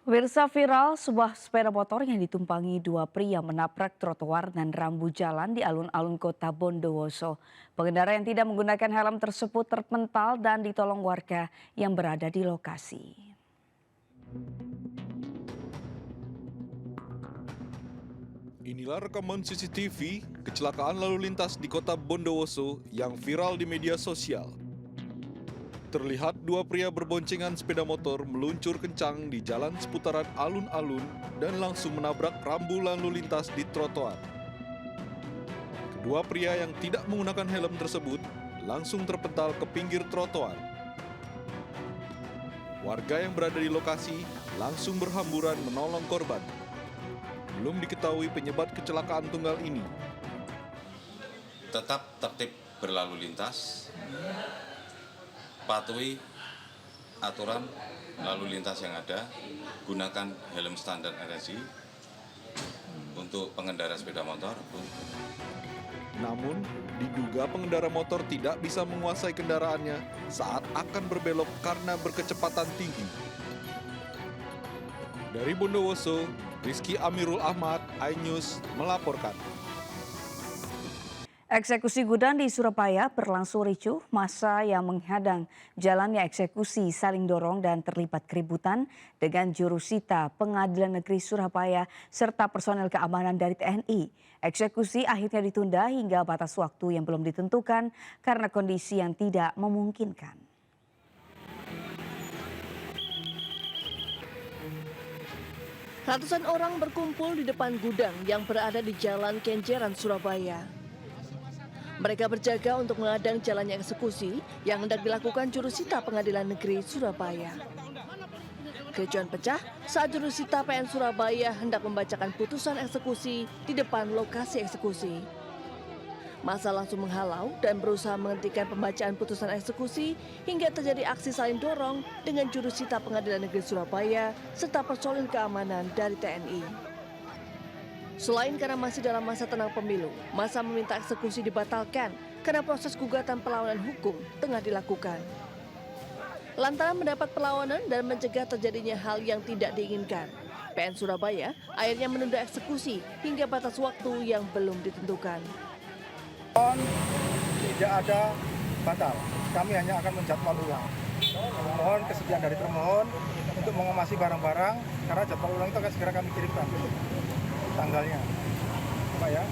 Pemirsa viral sebuah sepeda motor yang ditumpangi dua pria menabrak trotoar dan rambu jalan di alun-alun kota Bondowoso. Pengendara yang tidak menggunakan helm tersebut terpental dan ditolong warga yang berada di lokasi. Inilah rekaman CCTV kecelakaan lalu lintas di kota Bondowoso yang viral di media sosial. Terlihat dua pria berboncengan sepeda motor meluncur kencang di jalan seputaran alun-alun dan langsung menabrak rambu lalu lintas di trotoar. Kedua pria yang tidak menggunakan helm tersebut langsung terpental ke pinggir trotoar. Warga yang berada di lokasi langsung berhamburan menolong korban. Belum diketahui penyebab kecelakaan tunggal ini. Tetap tertib berlalu lintas, patuhi aturan lalu lintas yang ada, gunakan helm standar RSI untuk pengendara sepeda motor. Namun, diduga pengendara motor tidak bisa menguasai kendaraannya saat akan berbelok karena berkecepatan tinggi. Dari Bondowoso, Rizky Amirul Ahmad, iNews melaporkan. Eksekusi gudang di Surabaya berlangsung ricuh. Massa yang menghadang jalannya eksekusi saling dorong dan terlibat keributan dengan jurusita Pengadilan Negeri Surabaya serta personel keamanan dari TNI. Eksekusi akhirnya ditunda hingga batas waktu yang belum ditentukan karena kondisi yang tidak memungkinkan. Ratusan orang berkumpul di depan gudang yang berada di Jalan Kenjeran, Surabaya. Mereka berjaga untuk menghadang jalannya eksekusi yang hendak dilakukan jurusita Pengadilan Negeri Surabaya. Kericuan pecah saat jurusita PN Surabaya hendak membacakan putusan eksekusi di depan lokasi eksekusi. Massa langsung menghalau dan berusaha menghentikan pembacaan putusan eksekusi hingga terjadi aksi saling dorong dengan jurusita Pengadilan Negeri Surabaya serta personil keamanan dari TNI. Selain karena masih dalam masa tenang pemilu, massa meminta eksekusi dibatalkan karena proses gugatan perlawanan hukum tengah dilakukan. Lantaran mendapat perlawanan dan mencegah terjadinya hal yang tidak diinginkan, PN Surabaya akhirnya menunda eksekusi hingga batas waktu yang belum ditentukan. Tidak ada batal, kami hanya akan menjadwal ulang. Mohon kesediaan dari termohon untuk mengemasi barang-barang karena jadwal ulang itu akan segera kami kirimkan tanggalnya. Pak ya,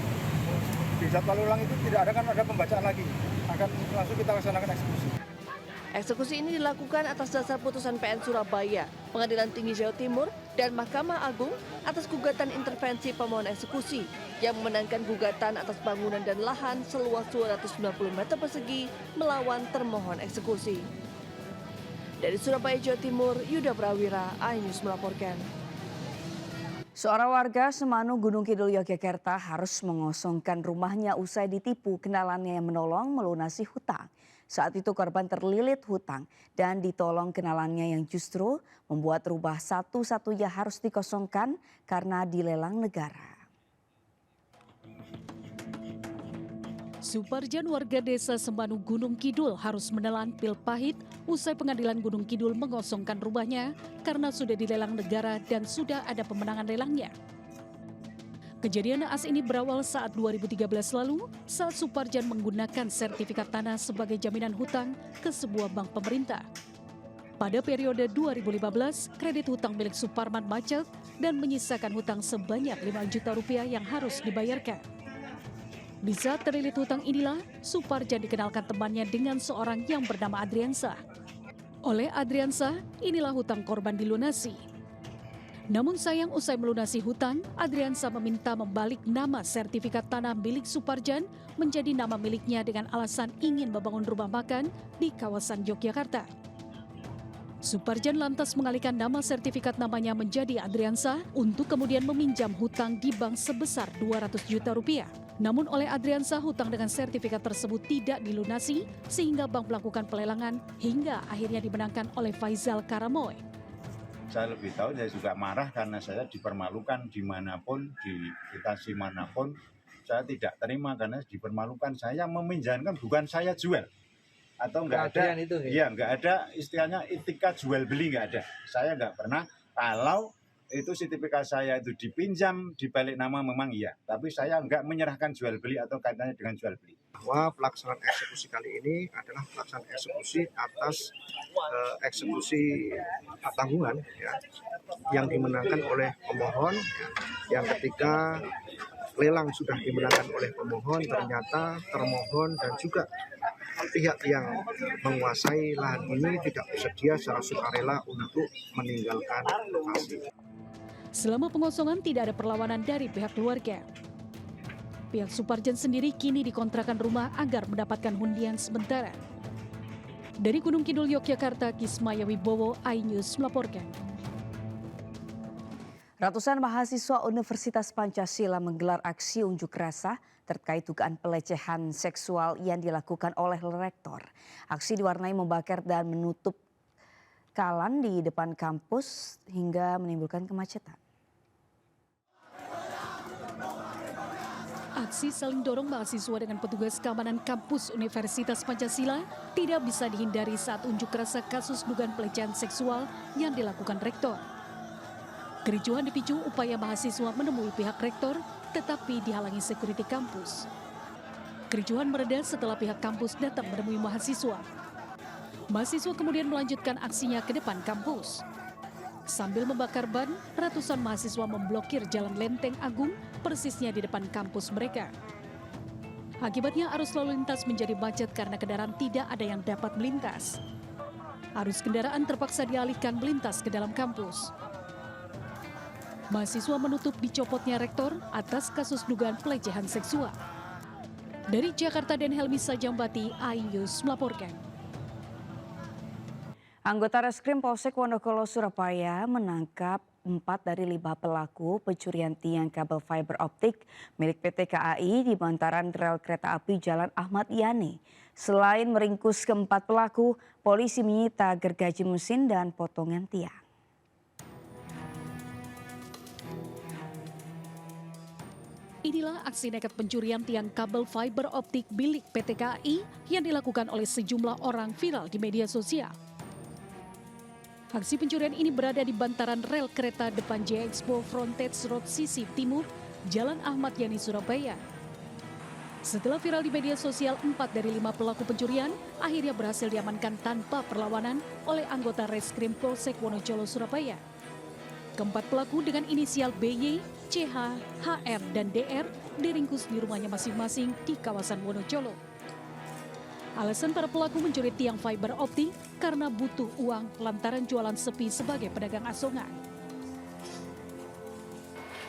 di jadwal ulang itu tidak ada pembacaan lagi, akan langsung kita laksanakan eksekusi. Eksekusi ini dilakukan atas dasar putusan PN Surabaya, Pengadilan Tinggi Jawa Timur, dan Mahkamah Agung atas gugatan intervensi pemohon eksekusi yang memenangkan gugatan atas bangunan dan lahan seluas 290 meter persegi melawan termohon eksekusi. Dari Surabaya, Jawa Timur, Yuda Prawira, iNews melaporkan. Seorang warga Semanu Gunung Kidul Yogyakarta harus mengosongkan rumahnya usai ditipu kenalannya yang menolong melunasi hutang. Saat itu korban terlilit hutang dan ditolong kenalannya yang justru membuat rumah satu-satunya harus dikosongkan karena dilelang negara. Suparjan warga desa Semanu Gunung Kidul harus menelan pil pahit usai pengadilan Gunung Kidul mengosongkan rumahnya karena sudah dilelang negara dan sudah ada pemenangan lelangnya. Kejadian naas ini berawal saat 2013 lalu saat Suparjan menggunakan sertifikat tanah sebagai jaminan hutang ke sebuah bank pemerintah. Pada periode 2015, kredit hutang milik Suparman macet dan menyisakan hutang sebanyak 5 juta rupiah yang harus dibayarkan. Di saat terlilit hutang inilah, Suparjan dikenalkan temannya dengan seorang yang bernama Adriansa. Oleh Adriansa, inilah hutang korban dilunasi. Namun sayang usai melunasi hutang, Adriansa meminta membalik nama sertifikat tanah milik Suparjan menjadi nama miliknya dengan alasan ingin membangun rumah makan di kawasan Yogyakarta. Suparjan lantas mengalihkan nama sertifikat namanya menjadi Adriansa untuk kemudian meminjam hutang di bank sebesar 200 juta rupiah. Namun oleh Adriansa hutang dengan sertifikat tersebut tidak dilunasi sehingga bank melakukan pelelangan hingga akhirnya dimenangkan oleh Faizal Karamoy. Saya lebih tahu, saya juga marah karena saya dipermalukan dimanapun, di instansi manapun. Saya tidak terima karena dipermalukan. Saya meminjamkan, bukan saya jual. Atau nggak ada, itu, ya nggak ada istilahnya etika jual beli, nggak ada. Saya nggak pernah. Kalau itu sertifikat saya itu dipinjam di balik nama memang iya, tapi saya enggak menyerahkan jual beli atau kaitannya dengan jual beli. Bahwa pelaksanaan eksekusi kali ini adalah pelaksanaan eksekusi atas eksekusi tanggungan ya, yang dimenangkan oleh pemohon ya, yang ketika lelang sudah dimenangkan oleh pemohon, ternyata termohon dan juga pihak yang menguasai lahan ini tidak bersedia secara sukarela untuk meninggalkan lokasi. Selama pengosongan tidak ada perlawanan dari pihak keluarga. Pihak Suparjan sendiri kini dikontrakan rumah agar mendapatkan hundian sementara. Dari Gunung Kidul, Yogyakarta, Kismaya Wibowo, iNews melaporkan. Ratusan mahasiswa Universitas Pancasila menggelar aksi unjuk rasa terkait dugaan pelecehan seksual yang dilakukan oleh rektor. Aksi diwarnai membakar dan menutup kalan di depan kampus hingga menimbulkan kemacetan. Aksi saling dorong mahasiswa dengan petugas keamanan kampus Universitas Pancasila tidak bisa dihindari saat unjuk rasa kasus dugaan pelecehan seksual yang dilakukan rektor. Kericuhan dipicu upaya mahasiswa menemui pihak rektor, tetapi dihalangi sekuriti kampus. Kericuhan mereda setelah pihak kampus datang menemui mahasiswa. Mahasiswa kemudian melanjutkan aksinya ke depan kampus. Sambil membakar ban, ratusan mahasiswa memblokir Jalan Lenteng Agung, persisnya di depan kampus mereka. Akibatnya arus lalu lintas menjadi macet karena kendaraan tidak ada yang dapat melintas. Arus kendaraan terpaksa dialihkan melintas ke dalam kampus. Mahasiswa menutup dicopotnya rektor atas kasus dugaan pelecehan seksual. Dari Jakarta dan Helmi Sajambati, iNews melaporkan. Anggota Reskrim Polsek Wonokolo, Surabaya menangkap 4 dari 5 pelaku pencurian tiang kabel fiber optik milik PT KAI di bantaran rel kereta api Jalan Ahmad Yani. Selain meringkus keempat pelaku, polisi menyita gergaji mesin dan potongan tiang. Inilah aksi nekat pencurian tiang kabel fiber optik milik PT KAI yang dilakukan oleh sejumlah orang viral di media sosial. Aksi pencurian ini berada di bantaran rel kereta depan J-Expo Frontage Road sisi timur, Jalan Ahmad Yani, Surabaya. Setelah viral di media sosial, 4 dari 5 pelaku pencurian akhirnya berhasil diamankan tanpa perlawanan oleh anggota Reskrim Polsek Wonocolo, Surabaya. Keempat pelaku dengan inisial BY, CH, HR, dan DR diringkus di rumahnya masing-masing di kawasan Wonocolo. Alasan para pelaku mencuri tiang fiber optik karena butuh uang lantaran jualan sepi sebagai pedagang asongan.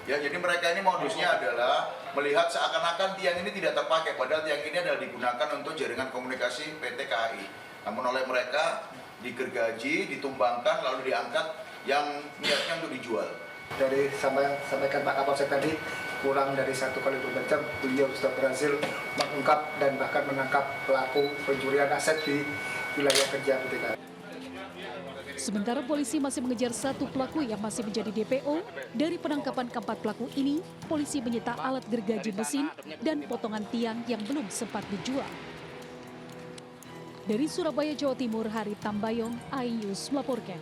Ya, jadi mereka ini modusnya adalah melihat seakan-akan tiang ini tidak terpakai, padahal tiang ini adalah digunakan untuk jaringan komunikasi PT KAI. Namun oleh mereka digergaji, ditumbangkan, lalu diangkat yang niatnya untuk dijual. Dari sampaikan Pak Kapolsek tadi, kurang dari 1 kali 2 jam beliau sudah berhasil mengungkap dan bahkan menangkap pelaku pencurian aset di wilayah kerja PT KAI. Sementara polisi masih mengejar 1 pelaku yang masih menjadi DPO. Dari penangkapan keempat pelaku ini, polisi menyita alat gergaji mesin dan potongan tiang yang belum sempat dijual. Dari Surabaya, Jawa Timur, Hari Tambayong, iNews melaporkan.